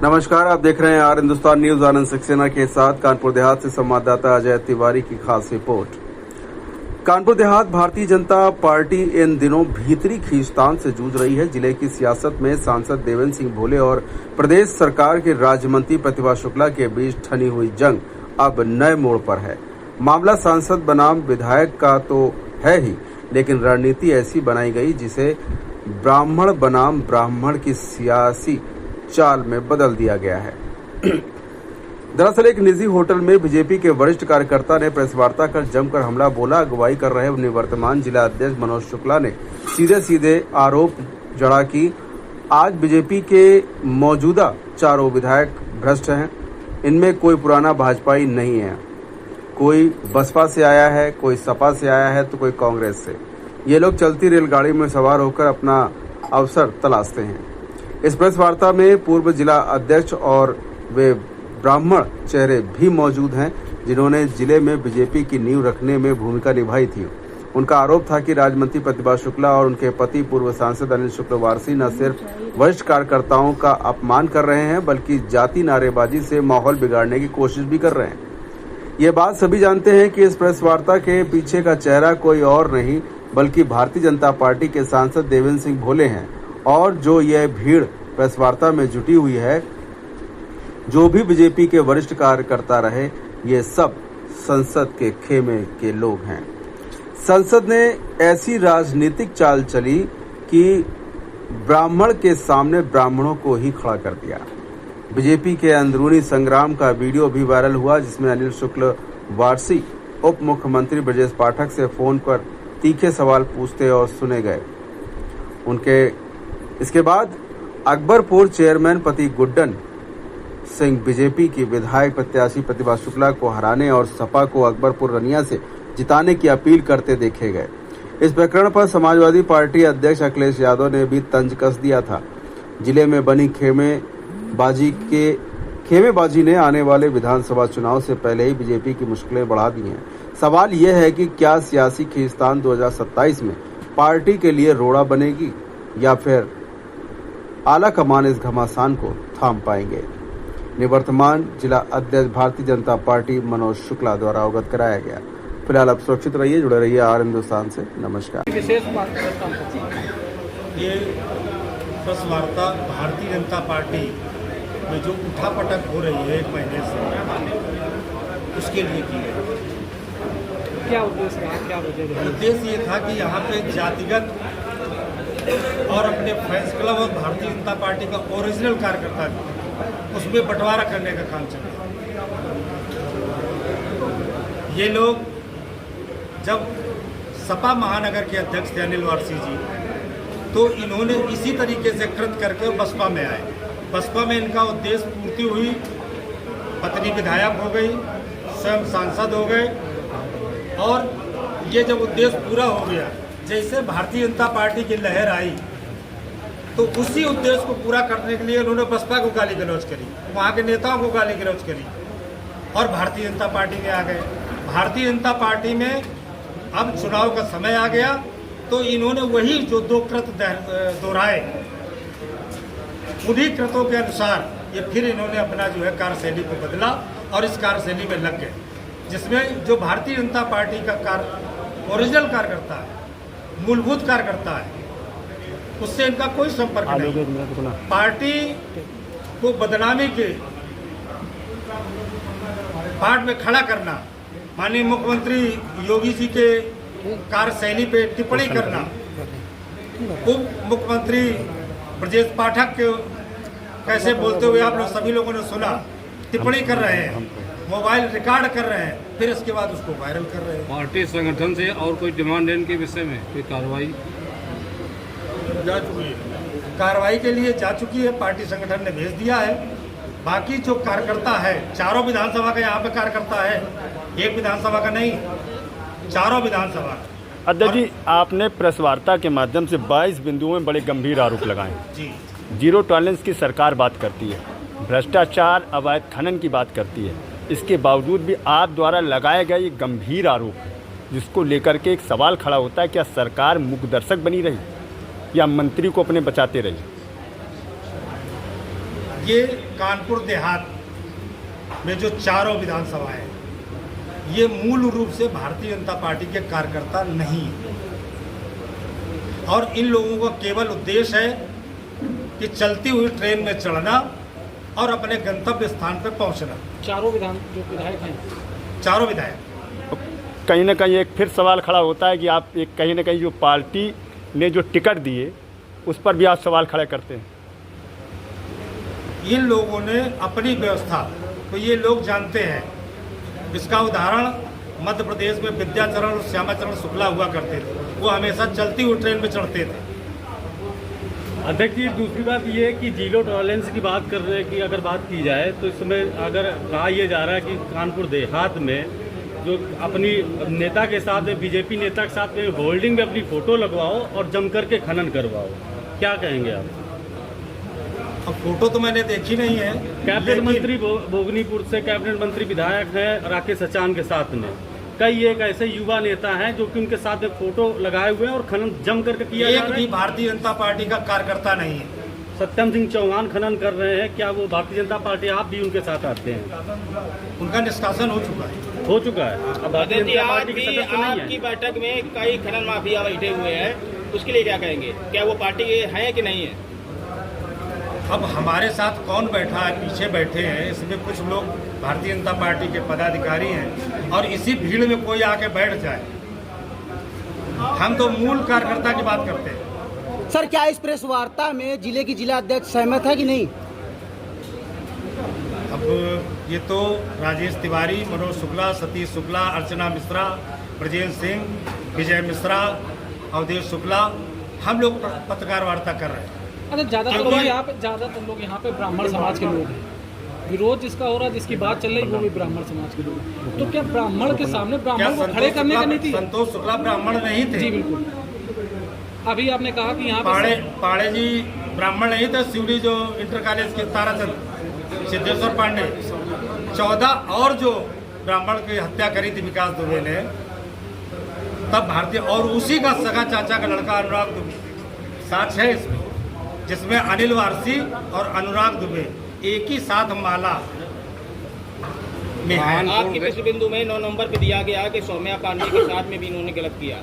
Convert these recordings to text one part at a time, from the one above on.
नमस्कार, आप देख रहे हैं आर हिंदुस्तान न्यूज। आनंद सक्सेना के साथ कानपुर देहात से संवाददाता अजय तिवारी की खास रिपोर्ट। कानपुर देहात भारतीय जनता पार्टी इन दिनों भीतरी खींचतान से जूझ रही है। जिले की सियासत में सांसद देवेंद्र सिंह भोले और प्रदेश सरकार के राज्य मंत्री प्रतिभा शुक्ला के बीच ठनी हुई जंग अब नए मोड़ पर है। मामला सांसद बनाम विधायक का तो है ही, लेकिन रणनीति ऐसी बनाई गई जिसे ब्राह्मण बनाम ब्राह्मण की सियासी चाल में बदल दिया गया है। दरअसल एक निजी होटल में बीजेपी के वरिष्ठ कार्यकर्ता ने प्रेस वार्ता कर जमकर हमला बोला। अगुवाई कर रहे निवर्तमान जिला अध्यक्ष मनोज शुक्ला ने सीधे सीधे आरोप जड़ा कि आज बीजेपी के मौजूदा चारों विधायक भ्रष्ट हैं। इनमें कोई पुराना भाजपाई नहीं है, कोई बसपा से आया है, कोई सपा से आया है, तो कोई कांग्रेस से। ये लोग चलती रेलगाड़ी में सवार होकर अपना अवसर तलाशते हैं। इस प्रेस वार्ता में पूर्व जिला अध्यक्ष और वे ब्राह्मण चेहरे भी मौजूद हैं जिन्होंने जिले में बीजेपी की नींव रखने में भूमिका निभाई थी। उनका आरोप था कि राज्य मंत्री प्रतिभा शुक्ला और उनके पति पूर्व सांसद अनिल शुक्रवारसी न सिर्फ वरिष्ठ कार्यकर्ताओं का अपमान कर रहे हैं, बल्कि जाति नारेबाजी से माहौल बिगाड़ने की कोशिश भी कर रहे हैं। ये बात सभी जानते हैं कि इस प्रेस वार्ता के पीछे का चेहरा कोई और नहीं बल्कि भारतीय जनता पार्टी के सांसद देवेंद्र सिंह भोले हैं। और जो यह भीड़ प्रेस वार्ता में जुटी हुई है, जो भी बीजेपी के वरिष्ठ कार्यकर्ता रहे, ये सब संसद के खेमे के लोग हैं। संसद ने ऐसी राजनीतिक चाल चली कि ब्राह्मण के सामने ब्राह्मणों को ही खड़ा कर दिया। बीजेपी के अंदरूनी संग्राम का वीडियो भी वायरल हुआ, जिसमें अनिल शुक्रवारसी उप मुख्यमंत्री ब्रजेश पाठक से फोन पर तीखे सवाल पूछते और सुने गए। इसके बाद अकबरपुर चेयरमैन पति गुड्डन सिंह बीजेपी की विधायक प्रत्याशी प्रतिभा शुक्ला को हराने और सपा को अकबरपुर रनिया से जिताने की अपील करते देखे गए। इस प्रकरण पर समाजवादी पार्टी अध्यक्ष अखिलेश यादव ने भी तंज कस दिया था। जिले में बनी खेमेबाजी ने आने वाले विधानसभा चुनाव से पहले ही बीजेपी की मुश्किलें बढ़ा दी हैं। सवाल यह है कि क्या सियासी खींचतान 2027 में पार्टी के लिए रोड़ा बनेगी या फिर आला कमान इस घमासान को थाम पाएंगे। निवर्तमान जिला अध्यक्ष भारतीय जनता पार्टी मनोज शुक्ला द्वारा अवगत कराया गया। फिलहाल आप सुरक्षित रहिए, जुड़े रहिए आर हिंदुस्तान से। नमस्कार। ये प्रेस वार्ता भारतीय जनता पार्टी में जो उठापटक हो रही है 1 महीने से, उसके लिए की है। क्या उद्देश्य रहा, क्या वजह रही? उद्देश्य ये था कि यहाँ पे जातिगत और अपने फैंस क्लब और भारतीय जनता पार्टी का ओरिजिनल कार्यकर्ता उसमें बंटवारा करने का काम चल रहा है। ये लोग जब सपा महानगर के अध्यक्ष थे अनिल वारसी जी, तो इन्होंने इसी तरीके से कृत करके बसपा में आए। बसपा में इनका उद्देश्य पूर्ति हुई, पत्नी विधायक हो गई, स्वयं सांसद हो गए, और ये जब उद्देश्य पूरा हो गया, जैसे भारतीय जनता पार्टी की लहर आई, तो उसी उद्देश्य को पूरा करने के लिए उन्होंने बसपा को गाली गलौज करी, वहाँ के नेताओं को गाली गलौज करी और भारतीय जनता पार्टी में आ गए। भारतीय जनता पार्टी में अब चुनाव का समय आ गया, तो इन्होंने वही जो 2 कृत दोहराए, उन्हीं कृतों के अनुसार ये फिर इन्होंने अपना जो है कार्यशैली को बदला और इस कार्यशैली में लग गए, जिसमें जो भारतीय जनता पार्टी का ओरिजिनल कार्यकर्ता है, मूलभूत कार्यकर्ता है, उससे इनका कोई संपर्क नहीं। पार्टी को बदनामी के पार्ट में खड़ा करना, माननीय मुख्यमंत्री योगी जी के कार्यशैली पे टिप्पणी करना, उप मुख्यमंत्री ब्रजेश पाठक के कैसे बोलते हुए आप लोग सभी लोगों ने सुना, टिप्पणी कर रहे हैं, मोबाइल रिकॉर्ड कर रहे हैं, फिर इसके बाद उसको वायरल कर रहे हैं। पार्टी संगठन से और कोई डिमांड इनके विषय में कोई कार्रवाई जा चुकी है, कार्रवाई के लिए जा चुकी है, पार्टी संगठन ने भेज दिया है। बाकी जो कार्यकर्ता है, चारों विधानसभा का यहाँ पे कार्यकर्ता है, एक विधानसभा का नहीं, चारों विधानसभा। अध्यक्ष जी, आपने प्रेस वार्ता के माध्यम से 22 बिंदुओं में बड़े गंभीर आरोप लगाए जी। 0 टॉलरेंस की सरकार बात करती है, भ्रष्टाचार, अवैध खनन की बात करती है। इसके बावजूद भी आप द्वारा लगाए गए ये गंभीर आरोप, जिसको लेकर के एक सवाल खड़ा होता है, क्या सरकार मूकदर्शक बनी रही या मंत्री को अपने बचाते रही? ये कानपुर देहात में जो चारों विधानसभा है, ये मूल रूप से भारतीय जनता पार्टी के कार्यकर्ता नहीं है और इन लोगों का केवल उद्देश्य है कि चलती हुई ट्रेन में चढ़ना और अपने गंतव्य स्थान पर पहुंचना। चारों विधायक हैं, चारों विधायक। कहीं ना कहीं एक फिर सवाल खड़ा होता है कि आप एक कहीं ना कहीं जो पार्टी ने जो टिकट दिए उस पर भी आप सवाल खड़े करते हैं। इन लोगों ने अपनी व्यवस्था तो ये लोग जानते हैं। इसका उदाहरण मध्य प्रदेश में विद्याचरण और श्यामाचरण शुक्ला हुआ करते थे, वो हमेशा चलती हुई ट्रेन में चढ़ते थे। अध्यक्ष जी, दूसरी बात ये है कि जीरो टॉलरेंस की बात कर रहे हैं कि अगर बात की जाए तो इसमें अगर कहा यह जा रहा है कि कानपुर देहात में जो अपनी नेता के साथ में बीजेपी नेता के साथ में होल्डिंग में अपनी फोटो लगवाओ और जम करके खनन करवाओ, क्या कहेंगे आप? अब फोटो तो मैंने देखी नहीं है। कैबिनेट मंत्री भोगनीपुर से कैबिनेट मंत्री विधायक हैं राकेश सचान के साथ में कई एक ऐसे युवा नेता हैं जो कि उनके साथ में फोटो लगाए हुए हैं और खनन जम करके किया जा रहा है। एक भी भारतीय जनता पार्टी का कार्यकर्ता नहीं है। सत्यम सिंह चौहान खनन कर रहे हैं, क्या वो भारतीय जनता पार्टी आप भी उनके साथ आते हैं? उनका निष्कासन हो चुका है। हो चुका है। अब भारतीय जनता पार्टी के सदस्य नहीं आपकी है। बैठक में कई खनन माफिया बैठे हुए हैं, उसके लिए क्या कहेंगे? क्या वो पार्टी है कि नहीं है? अब हमारे साथ कौन बैठा है, पीछे बैठे हैं, इसमें कुछ लोग भारतीय जनता पार्टी के पदाधिकारी हैं और इसी भीड़ में कोई आके बैठ जाए। हम तो मूल कार्यकर्ता की बात करते हैं। सर, क्या इस प्रेस वार्ता में जिले की जिला अध्यक्ष सहमत है कि नहीं? अब ये तो राजेश तिवारी, मनोज शुक्ला, सतीश शुक्ला, अर्चना मिश्रा, ब्रजेश सिंह, विजय मिश्रा, अवधेश शुक्ला, हम लोग पत्रकार वार्ता कर रहे हैं। अरे ज़्यादातर लोग यहाँ पे ब्राह्मण समाज के लोग हैं। विरोध जिसका हो रहा है, जिसकी बात चल रही वो भी ब्राह्मण समाज के लोग हैं। तो क्या ब्राह्मण के सामने ब्राह्मण को खड़े करने का नहीं थी? संतोष शुक्ला ब्राह्मण नहीं थे। जी बिल्कुल। अभी आपने कहा कि यहाँ पाड़े जी ब्राह्मण नहीं थे। सिवड़ी जो इंटर कॉलेज के ताराचंद सिद्धेश्वर पांडे, 14 और जो ब्राह्मण की हत्या करी थी विकास दुबे ने, तब भारतीय और उसी का सगा चाचा का लड़का अनुराग दुबे साथ है इसमें, जिसमें अनिल वारसी और अनुराग दुबे एक ही साथ माला में है। आपकी विश्व बिंदु में 9 नंबर पे दिया गया कि सौम्या पांडे के साथ में भी इन्होंने गलत किया,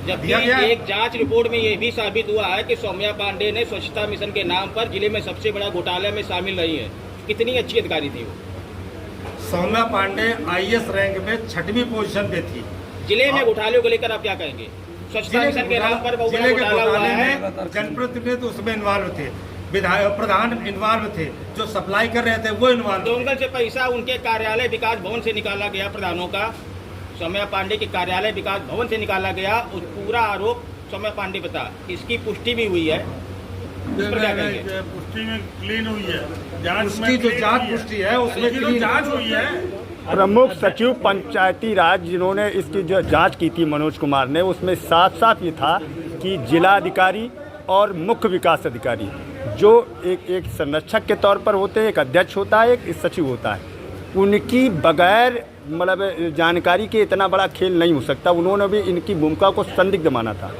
जबकि एक जांच रिपोर्ट में यह भी साबित हुआ है कि सौम्या पांडे ने स्वच्छता मिशन के नाम पर जिले में सबसे बड़ा घोटाले में शामिल रही है। कितनी अच्छी अधिकारी थी वो? सौम्या पांडे IAS रैंक में 6वीं पोजीशन पे थी। जिले में घोटाले को लेकर आप क्या कहेंगे? स्वच्छता मिशन के नाम पर बहुत बड़ा घोटाला हुआ है। जनप्रतिनिधि उसमें इन्वॉल्व थे, विधायक प्रधान इन्वॉल्व थे, जो सप्लाई कर रहे थे वो इन्वॉल्व। डोंगल से पैसा उनके कार्यालय विकास भवन से निकाला गया, प्रधानों का सौम्या पांडे के कार्यालय विकास भवन से निकाला गया। उस पूरा आरोप सौम्या पांडे बता, इसकी पुष्टि भी हुई है। पुष्टि में क्लीन हुई है, पुष्टि जो जांच पुष्टि है उसमें क्लीन जांच हुई है। प्रमुख सचिव पंचायती राज जिन्होंने इसकी जो जांच की थी मनोज कुमार ने, उसमें साफ साफ ये था कि जिला अधिकारी और मुख्य विकास अधिकारी जो एक संरक्षक के तौर पर होते हैं, एक अध्यक्ष होता है, एक सचिव होता है, उनकी बगैर मतलब जानकारी के इतना बड़ा खेल नहीं हो सकता। उन्होंने भी इनकी भूमिका को संदिग्ध माना था।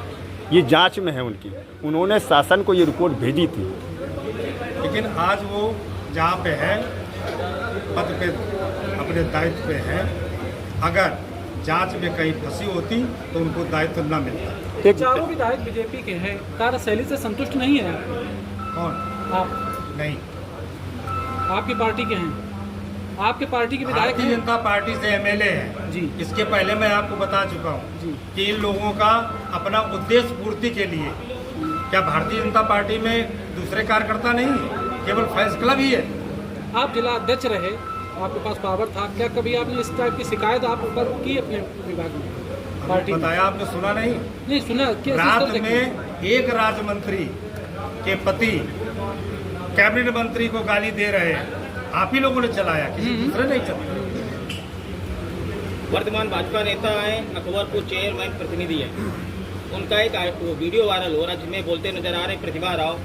ये जांच में है उनकी, उन्होंने शासन को ये रिपोर्ट भेजी थी। लेकिन आज वो जहाँ पे है पद पे अपने दायित्व पे है, अगर जांच में कहीं फंसी होती तो उनको दायित्व न मिलता। चारों विधायक बीजेपी के हैं, कार्यशैली से संतुष्ट नहीं है। कौन? आप नहीं, आपकी पार्टी के हैं, आपके पार्टी के विधायक भारतीय जनता पार्टी से MLA है जी। इसके पहले मैं आपको बता चुका हूँ कि इन लोगों का अपना उद्देश्य पूर्ति के लिए, क्या भारतीय जनता पार्टी में दूसरे कार्यकर्ता नहीं है, केवल फैंस क्लब ही है। आप जिला अध्यक्ष रहे, आपके पास पावर था, क्या कभी आपने इस टाइप की शिकायत आप ऊपर की अपने विभाग में? पार्टी बताया आपने, सुना नहीं? नहीं सुना। रात में एक राज्य मंत्री के पति कैबिनेट मंत्री को गाली दे रहे हैं, आप ही लोगों ने चलाया, किसी दूसरे नहीं चलाया। वर्तमान भाजपा नेता है, अकबरपुर चेयरमैन प्रतिनिधि है, उनका एक वीडियो वायरल हो रहा है जिसमें बोलते नजर आ रहे प्रतिभा राव,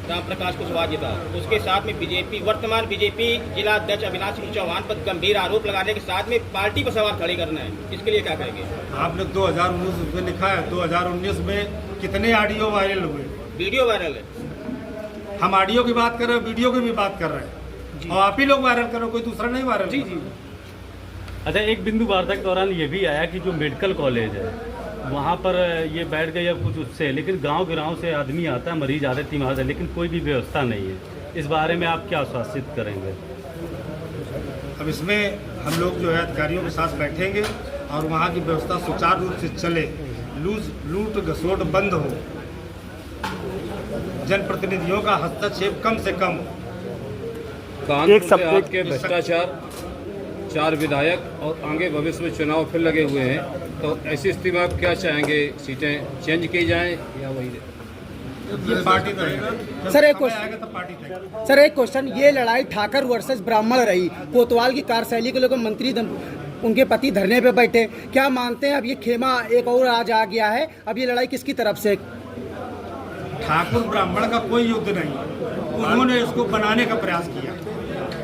राम प्रकाश कुशवाहा, उसके साथ में वर्तमान बीजेपी जिला अध्यक्ष अविनाश सिंह चौहान पर गंभीर आरोप लगाने के साथ में पार्टी पर सवाल खड़े करना है, इसके लिए क्या कहेंगे? आपने 2019 में लिखा है, 2019 में कितने ऑडियो वायरल हुए? वीडियो वायरल है। हम ऑडियो की बात कर रहे हैं, वीडियो की भी बात कर रहे हैं, और आप ही लोग वायरल करो, कोई दूसरा नहीं वायरल। जी जी। अच्छा, एक बिंदु वार्ता के दौरान ये भी आया कि जो मेडिकल कॉलेज है वहाँ पर ये बैठ गए या कुछ उससे, लेकिन गांव से आदमी आता है, मरीज आते तीमार है, लेकिन कोई भी व्यवस्था नहीं है। इस बारे में आप क्या आश्वासित करेंगे? अब इसमें हम लोग जो है अधिकारियों के साथ बैठेंगे और वहाँ की व्यवस्था सुचारू रूप से चले, लूट घसोट बंद हो, जनप्रतिनिधियों का हस्तक्षेप कम से कम हो। कानपुर देहात के भ्रष्टाचार, 4 विधायक और आगे भविष्य में चुनाव फिर लगे हुए हैं, तो ऐसी स्थिति में आप क्या चाहेंगे? सीटें चेंज की जाएं या वही? ये पार्टी तय। सर, एक क्वेश्चन एक क्वेश्चन, ये लड़ाई ठाकर वर्सेस ब्राह्मण रही, कोतवाल की कार्यशैली को लेकर मंत्री उनके पति धरने पे बैठे, क्या मानते हैं अब ये खेमा एक और आज आ गया है, अब ये लड़ाई किसकी तरफ से? ठाकुर ब्राह्मण का कोई युद्ध नहीं, उन्होंने इसको बनाने का प्रयास किया।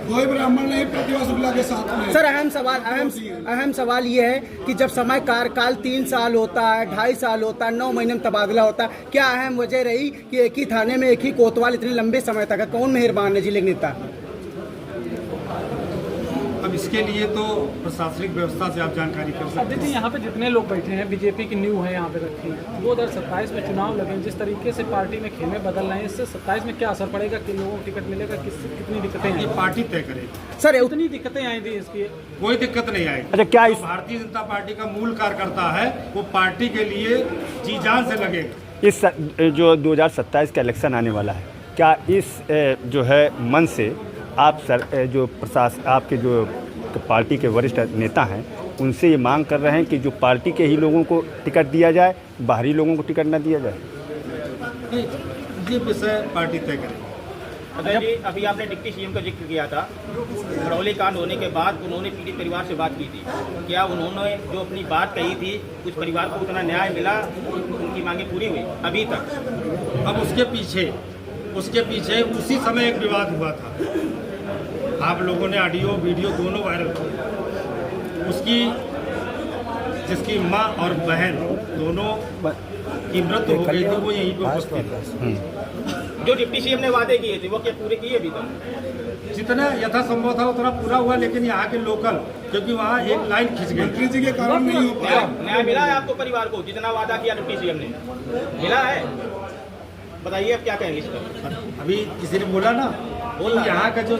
कोई ब्राह्मण नहीं प्रतिभा शुक्ला के साथ में। सर, अहम सवाल ये है कि जब समय कार्यकाल 3 साल होता है, 2.5 साल होता है, 9 महीने में तबादला होता है, क्या अहम वजह रही कि एक ही थाने में एक ही कोतवाल इतने लंबे समय तक है? कौन मेहरबान है जिले के नेता? अब इसके लिए तो प्रशासनिक व्यवस्था से आप जानकारी कर सकते देखिए, यहाँ पे जितने लोग बैठे हैं, बीजेपी की न्यू है यहाँ पे रखी है, 2027 में चुनाव लगे, जिस तरीके से पार्टी में खेमे बदल रहे हैं, इससे 27 में क्या असर पड़ेगा, किन लोगों को टिकट मिलेगा, कितनी दिक्कतें हैं, ये पार्टी तय करेगी। सर, उतनी दिक्कतें आई थी इसकी? कोई दिक्कत नहीं आएगी। अच्छा, क्या इस भारतीय जनता पार्टी का मूल कार्यकर्ता है, वो पार्टी के लिए जी जान से लगेगा। इस जो 2027 का इलेक्शन आने वाला है, क्या इस जो है मन से आप जो प्रशासन, आपके जो पार्टी के वरिष्ठ नेता हैं, उनसे ये मांग कर रहे हैं कि जो पार्टी के ही लोगों को टिकट दिया जाए, बाहरी लोगों को टिकट न दिया जाए? ये विषय पार्टी तय करेगी। अगर जी, अभी आपने डिप्टी सीएम का जिक्र किया था, घरौली कांड होने के बाद उन्होंने पीड़ित परिवार से बात की थी, क्या उन्होंने जो अपनी बात कही थी उस परिवार को उतना न्याय मिला, उनकी मांगे पूरी हुई अभी तक? अब उसके पीछे उसी समय एक विवाद हुआ था, आप लोगों ने ऑडियो वीडियो दोनों वायरल किया, उसकी जिसकी माँ और बहन दोनों की मृत्यु हो गई थी, वो यहीं पे उपस्थित है। जो डिप्टी सीएम ने वादे किए थे वो क्या पूरे किए अभी तक? जितना यथासंभव था उतना पूरा हुआ, लेकिन यहाँ के लोकल, क्योंकि वहाँ एक लाइन खिंच गई, मंत्री जी के कारण नहीं हो पाया। न्याय मिला है आपको परिवार को? जितना वादा किया डिप्टी सीएम ने मिला है? बताइए आप क्या कहेंगे इस पर? अभी किसी ने बोला ना, वो यहाँ का जो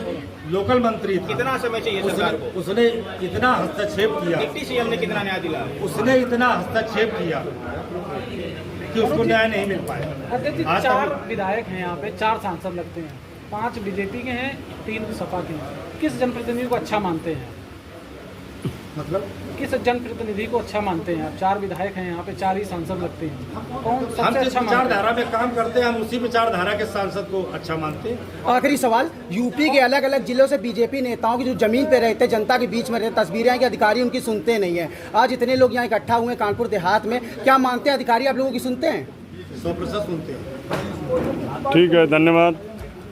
लोकल मंत्री था, कितना समय चाहिए सरकार को? उसने इतना हस्तक्षेप किया, डिप्टी सीएम ने कितना न्याय दिला? उसने इतना हस्तक्षेप किया कि उसको न्याय नहीं मिल पाया। 4 विधायक हैं यहाँ पे, 4 सांसद लगते हैं, 5 बीजेपी के हैं, 3 सपा के हैं। किस जनप्रतिनिधि को अच्छा मानते हैं? मतलब किस जनप्रतिनिधि को अच्छा मानते हैं आप? 4 विधायक हैं यहाँ पे, 4 ही सांसद लगते हैं, कौन हम सबसे जिस अच्छा मानते विचारधारा में काम करते हैं, हम उसी विचारधारा के सांसद को अच्छा मानते हैं। आखिरी सवाल, यूपी के अलग अलग जिलों से बीजेपी नेताओं की जो जमीन पे रहते, जनता के बीच में रहते, तस्वीरें हैं कि अधिकारी उनकी सुनते नहीं है। आज इतने लोग यहाँ इकट्ठा हुए कानपुर देहात में, क्या मानते हैं अधिकारी आप लोगों की सुनते हैं? 100% सुनते हैं। ठीक है, धन्यवाद।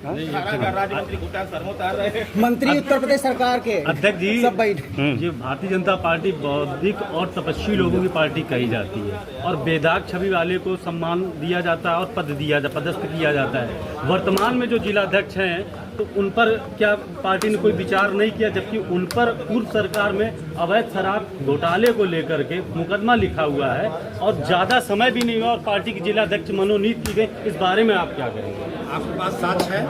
राज्य मंत्री भूटान शर्मा उतार रहे हैं, मंत्री उत्तर प्रदेश सरकार के अध्यक्ष जी, सब बैठ। ये भारतीय जनता पार्टी बौद्धिक और तपस्वी लोगों की पार्टी कही जाती है, और बेदाग छवि वाले को सम्मान दिया जाता है और पदस्थ किया जाता है। वर्तमान में जो जिलाध्यक्ष हैं, तो उन पर क्या पार्टी ने कोई विचार नहीं किया, जबकि उन पर पूर्व सरकार में अवैध शराब घोटाले को लेकर के मुकदमा लिखा हुआ है और ज़्यादा समय भी नहीं हुआ और पार्टी की जिलाध्यक्ष मनोनीत की गई? इस बारे में आप क्या करेंगे? आपके पास साक्ष्य है?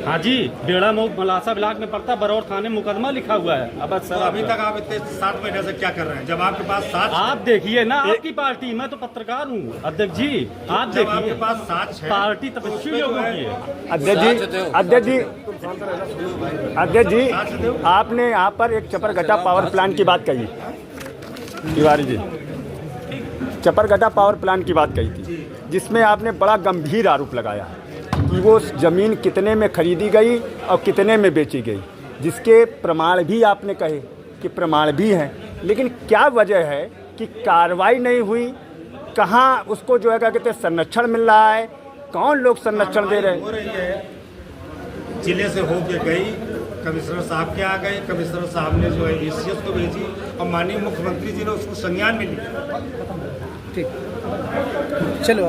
हाँ जी, बेड़ा मलासा ब्लॉक में पड़ता बरौर थाने मुकदमा लिखा हुआ है। अब तो अभी तक आप इतने 7 महीने से क्या कर रहे हैं? जब आपके पास साक्ष्य, आप देखिए ना, आपकी पार्टी, मैं तो पत्रकार हूँ अध्यक्ष जी, आप जब आपके देखिए पास साक्ष्य है, पार्टी तपस्वी लोगों की है। अध्यक्ष जी, आपने यहाँ पर एक चपरघटा पावर प्लांट की बात कही, तिवारी जी, चपरघटा पावर प्लांट की बात कही थी, जिसमें आपने बड़ा गंभीर आरोप लगाया कि वो ज़मीन कितने में खरीदी गई और कितने में बेची गई, जिसके प्रमाण भी आपने कहे कि प्रमाण भी हैं, लेकिन क्या वजह है कि कार्रवाई नहीं हुई? कहाँ उसको जो है क्या कहते हैं संरक्षण मिल रहा है? कौन लोग संरक्षण दे रहे हो रही है? जिले से होके गई, कमिश्नर साहब के आ गए, कमिश्नर साहब ने जो है ECS को भेजी और माननीय मुख्यमंत्री जी ने उसको संज्ञान में लिया। ठीक, चलो।